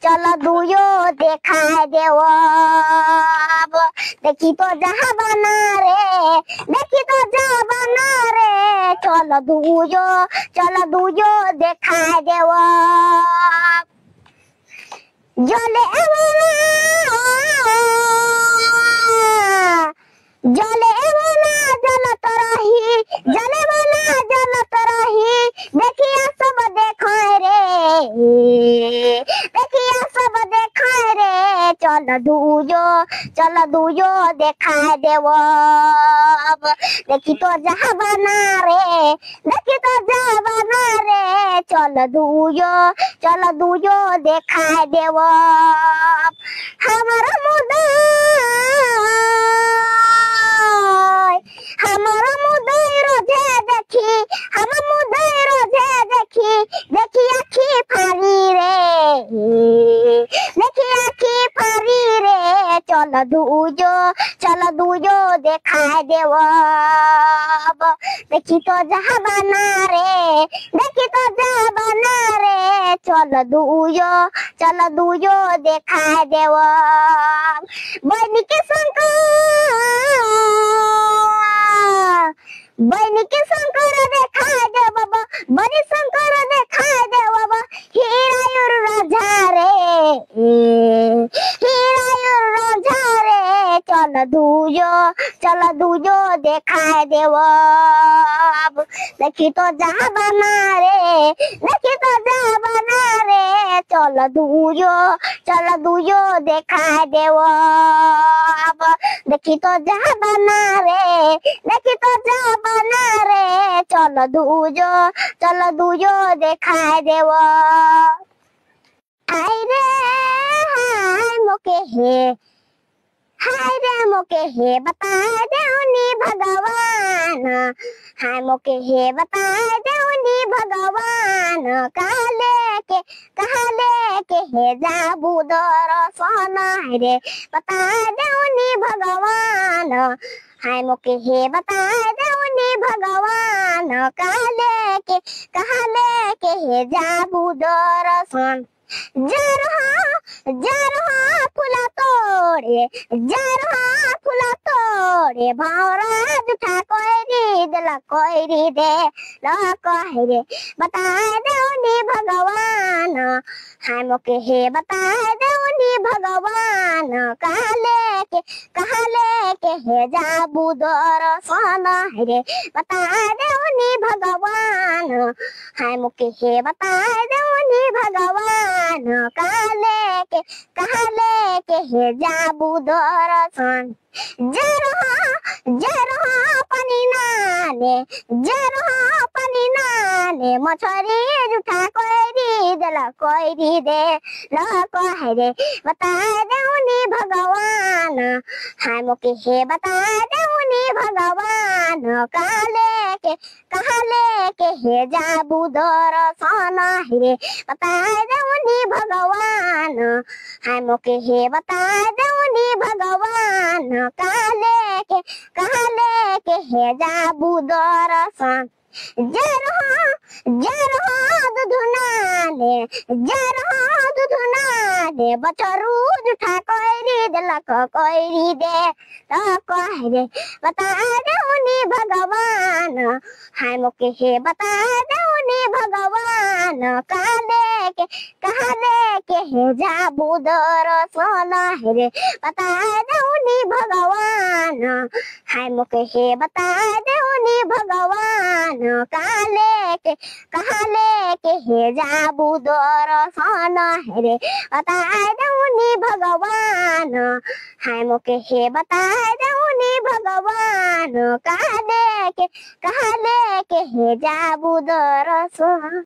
चल दुयो देखाए देव देखी तो जहाँ बना रे देखी तो जहाँ बना रे चल दुयो देखाए देव जले जलत रही जलत रही देखिया सब देखाए रे देखिया सब देखाए रे चल दुयो देखाए देव देखी तो जहाँ बना रे देखी तो जहाँ बना रे चल दुयो देखाए देव हमारा मुदई रोजे देखी हम मुदई रोजे देखी आखी फारी रे देखी आखी फारी रे चल दुयो देखाए देव देखी तो जहाँ बना रे देखी तो जहाँ बना रे चल दुयो देखाए देव बनी के शंकर देखाए दे बाबा बनी शंकर देखाए दे बाबा हीरायुर राजा रे चल दुयो देखाए देव देखी तो जहाँ बना रे देखी तो जहाँ बना रे चल दुयो देखाए देव देखी तो जहाँ बना रे देखी तो जहाँ बना रे चल दुयो देखाए देव हाय रे मोके हे बताए देउनी भगवान हाय मोके हे बताए देउनी भगवान कहाँ लेके हे जाबू दर्शन रे बताए देउनी भगवान हाय मोके हे बताए देउनी भगवान कहाँ लेके हे जाबू दर्शन जरहा फुला तोड़े भावरा जुठा कोयरी दे ल कहे रे बताए देउनी भगवान हाय मोके हे बताए देउनी भगवान कहाँ लेके हे जाबू दर्शन रे बताए देउनी भगवान हाय मोके हे बताए देउनी भगवान कहाँ लेके हे जाबू दर्शन जरहा पानी नाने मछरी जुठा कोयरी दे ल कहे रे बताए देउनी भगवान हाय मोके हे बताए देउनी भगवान कहाँ लेके हे जाबू दर्शन रे बताए देउनी भगवान हाय मोके हे बताए देउनी भगवान कहाँ लेके हे जाबू दर्शन दुधुनाने बछरू जुठा कोयरी दे ल कहे रे बताए देउनी भगवान हाय मोके हे बताए देउनी भगवान कहाँ लेके हे जाबू दर्शन रे बताए देउनी भगवान हाय मोके हे बताए देउनी भगवान कहाँ लेके हे जाबू दर्शन रे बताए देउनी भगवान हाय मोके हे बताए देउनी भगवान कहाँ लेके हे जाबू दर्शन।